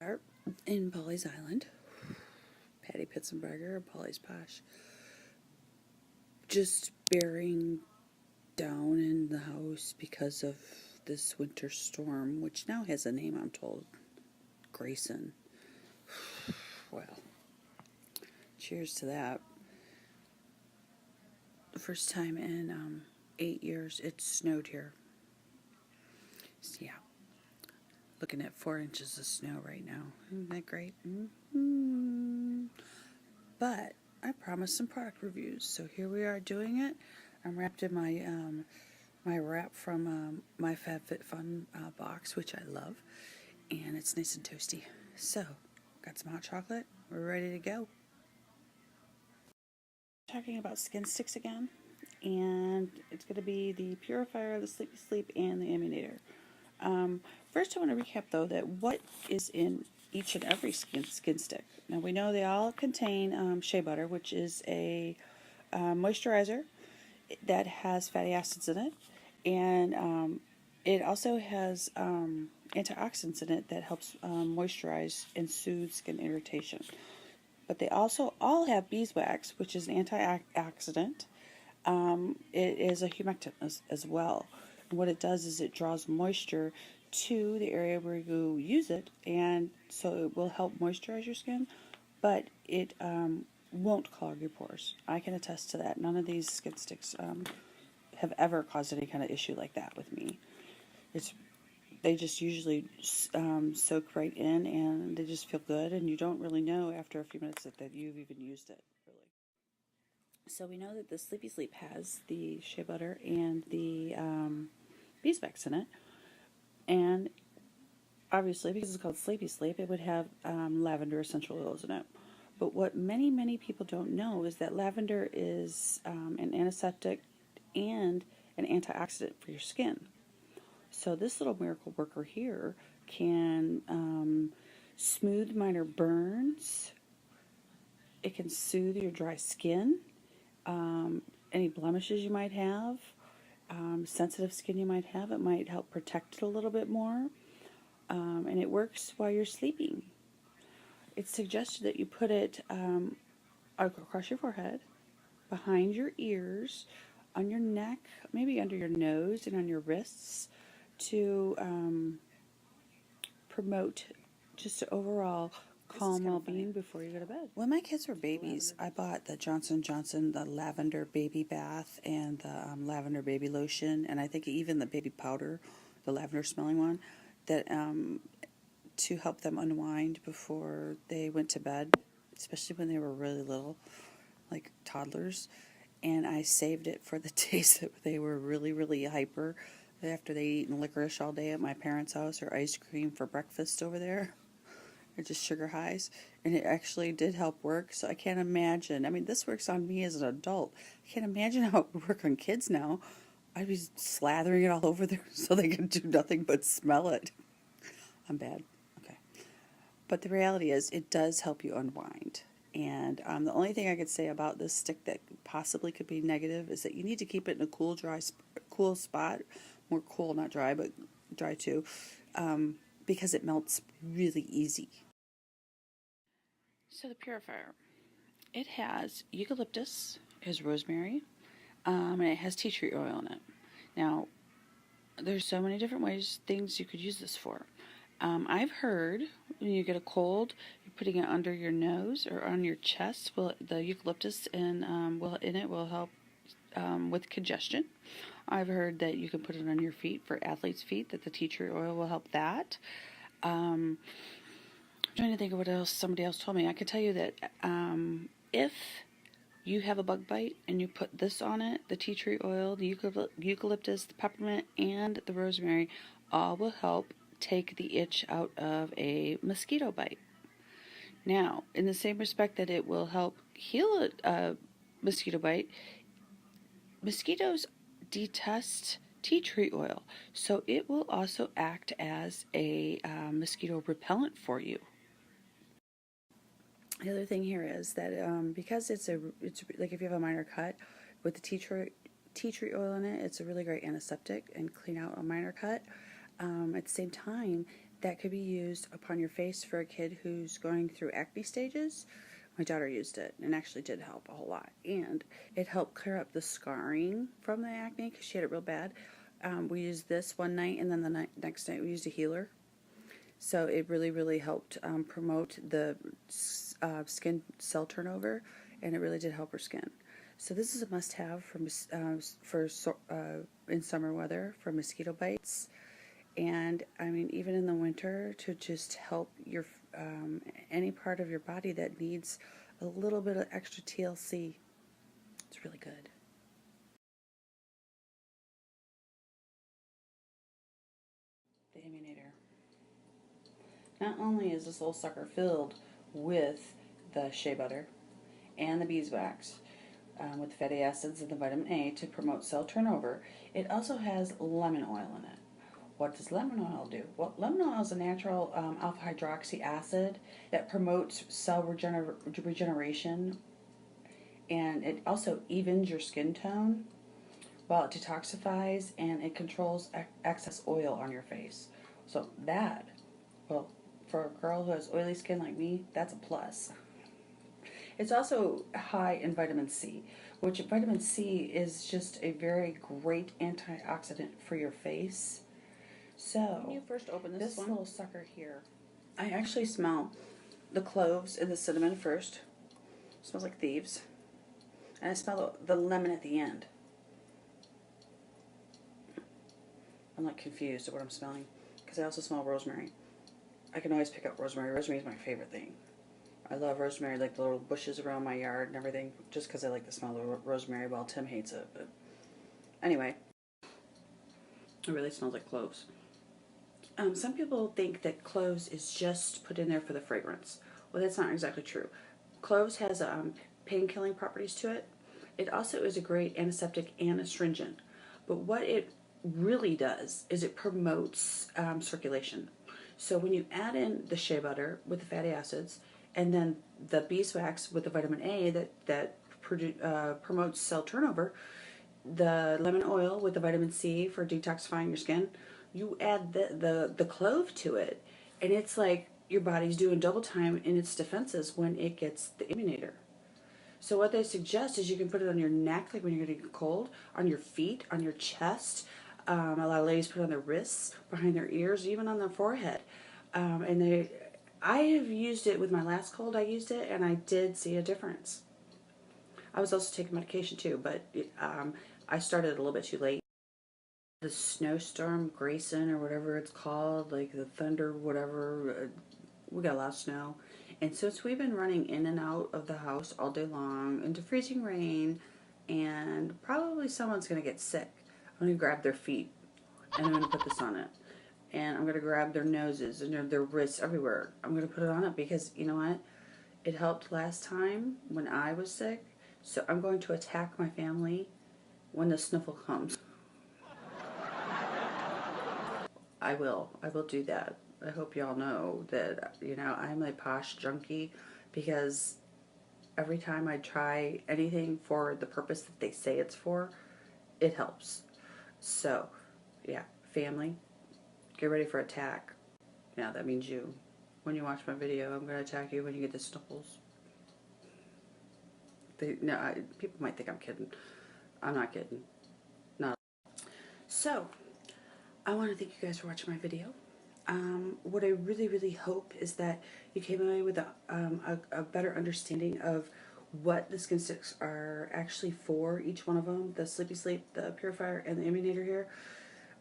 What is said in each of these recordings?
Are in Pawleys Island, Patty Pitsenbarger, Pawleys Posh, just bearing down in the house because of this winter storm, which now has a name, I'm told. Grayson. Well, cheers to that. The first time in 8 years it snowed here. So, yeah. Looking at 4 inches of snow right now. Isn't that great? But I promised some product reviews, so here we are doing it. I'm wrapped in my my wrap from my FabFitFun box, which I love, and it's nice and toasty. So, got some hot chocolate. We're ready to go. Talking about skin sticks again, and it's going to be the Purifier, the Sleepy Sleep, and the Immunator. First, I want to recap, though, that what is in each and every skin stick. Now, we know they all contain shea butter, which is a moisturizer that has fatty acids in it, and it also has antioxidants in it that helps moisturize and soothe skin irritation. But they also all have beeswax, which is an antioxidant. It is a humectant as well. And what it does is it draws moisture to the area where you use it, and so it will help moisturize your skin, but it won't clog your pores. I can attest to that. None of these skin sticks have ever caused any kind of issue like that with me. They just usually soak right in, and they just feel good, and you don't really know after a few minutes that you've even used it, really. So we know that the Sleepy Sleep has the shea butter and the beeswax in it, and obviously because it's called Sleepy Sleep, it would have lavender essential oils in it. But what many people don't know is that lavender is an antiseptic and an antioxidant for your skin. So this little miracle worker here can smooth minor burns. It can soothe your dry skin, any blemishes you might have, sensitive skin you might have. It might help protect it a little bit more, and it works while you're sleeping. It's suggested that you put it across your forehead, behind your ears, on your neck, maybe under your nose and on your wrists, to promote just overall calm well-being before you go to bed. When my kids were babies, I bought the Johnson & Johnson, the lavender baby bath, and the lavender baby lotion, and I think even the baby powder, the lavender smelling one, that to help them unwind before they went to bed, especially when they were really little, like toddlers. And I saved it for the days that they were really hyper, after they eaten licorice all day at my parents' house, or ice cream for breakfast over there, or just sugar highs. And it actually did help work. So I can't imagine. I mean, this works on me as an adult. I can't imagine how it would work on kids now. I'd be slathering it all over there so they could do nothing but smell it. I'm bad. Okay. But the reality is, it does help you unwind. And the only thing I could say about this stick that possibly could be negative is that you need to keep it in a cool spot. More cool, not dry, but dry too, because it melts really easy. So the Purifier, it has eucalyptus, it has rosemary, and it has tea tree oil in it. Now, there's so many different things you could use this for. I've heard when you get a cold, you're putting it under your nose or on your chest. The eucalyptus in it will help with congestion. I've heard that you can put it on your feet for athletes' feet, that the tea tree oil will help that. I'm trying to think of what else somebody else told me. I could tell you that if you have a bug bite and you put this on it, the tea tree oil, the eucalyptus, the peppermint, and the rosemary, all will help take the itch out of a mosquito bite. Now, in the same respect that it will help heal a mosquito bite, mosquitoes detest tea tree oil, so it will also act as a mosquito repellent for you. The other thing here is that because it's like if you have a minor cut with the tea tree oil in it, it's a really great antiseptic and clean out a minor cut. At the same time, that could be used upon your face for a kid who's going through acne stages. My daughter used it and actually did help a whole lot. And it helped clear up the scarring from the acne because she had it real bad. We used this one night, and then the next night we used a healer. So it really, really helped promote the skin cell turnover, and it really did help her skin. So this is a must-have for in summer weather for mosquito bites. And I mean, even in the winter, to just help your any part of your body that needs a little bit of extra TLC. It's really good. The Immunator. Not only is this little sucker filled with the shea butter and the beeswax with fatty acids and the vitamin A to promote cell turnover, it also has lemon oil in it. What does lemon oil do? Well, lemon oil is a natural alpha hydroxy acid that promotes cell regeneration, and it also evens your skin tone while it detoxifies, and it controls excess oil on your face. So that, well, for a girl who has oily skin like me, that's a plus. It's also high in vitamin C, which vitamin C is just a very great antioxidant for your face. So, when you first open this little sucker here, I actually smell the cloves and the cinnamon first. It smells like thieves. And I smell the lemon at the end. I'm like confused at what I'm smelling because I also smell rosemary. I can always pick up rosemary. Rosemary is my favorite thing. I love rosemary, like the little bushes around my yard and everything, just because I like the smell of rosemary. Well, Tim hates it, but anyway, it really smells like cloves. Some people think that cloves is just put in there for the fragrance. Well, that's not exactly true. Cloves has pain-killing properties to it. It also is a great antiseptic and astringent. But what it really does is it promotes circulation. So when you add in the shea butter with the fatty acids, and then the beeswax with the vitamin A that promotes cell turnover, the lemon oil with the vitamin C for detoxifying your skin, you add the clove to it, and it's like your body's doing double time in its defenses when it gets the Immunator. So what they suggest is you can put it on your neck, like when you're getting cold, on your feet, on your chest. A lot of ladies put it on their wrists, behind their ears, even on their forehead. I have used it with my last cold. I used it, and I did see a difference. I was also taking medication too, but I started a little bit too late. The snowstorm, Grayson, or whatever it's called, like the thunder, whatever, we got a lot of snow. And since we've been running in and out of the house all day long into freezing rain, and probably someone's going to get sick, I'm going to grab their feet, and I'm going to put this on it. And I'm going to grab their noses and their wrists, everywhere. I'm going to put it on it because, you know what? It helped last time when I was sick, so I'm going to attack my family when the sniffle comes. I will do that. I hope y'all know that, you know, I'm a posh junkie because every time I try anything for the purpose that they say it's for, it helps. So, yeah, family, get ready for attack. Yeah, that means you. When you watch my video, I'm going to attack you when you get the sniffles. People might think I'm kidding. I'm not kidding. Not. So, I want to thank you guys for watching my video. What I really, really hope is that you came away with a better understanding of what the skin sticks are actually for, each one of them, the Sleepy Sleep, the Purifier, and the Immunator here.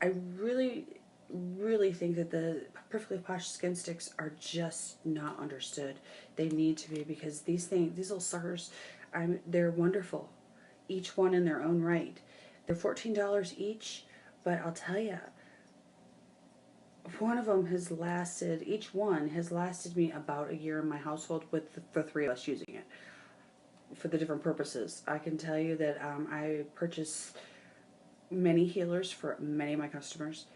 I really, really think that the Perfectly Posh skin sticks are just not understood. They need to be, because these little suckers, they're wonderful, each one in their own right. They're $14 each, but I'll tell you, one of them has lasted, each one has lasted me about a year in my household with the three of us using it for the different purposes. I can tell you that I purchase many healers for many of my customers.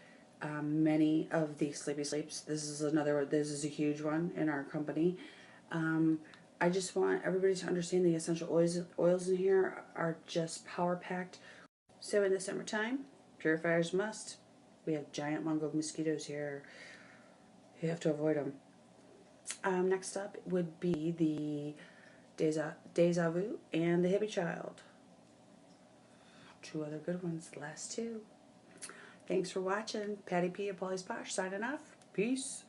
Many of the Sleepy Sleeps. This is a huge one in our company. I just want everybody to understand the essential oils in here are just power packed. So in the summertime, purifiers must. We have giant Mungo mosquitoes here. You have to avoid them. Next up would be the Deja Vu and the Hippie Child. Two other good ones, the last two. Thanks for watching. Patty P at Pawleys Posh signing off. Peace.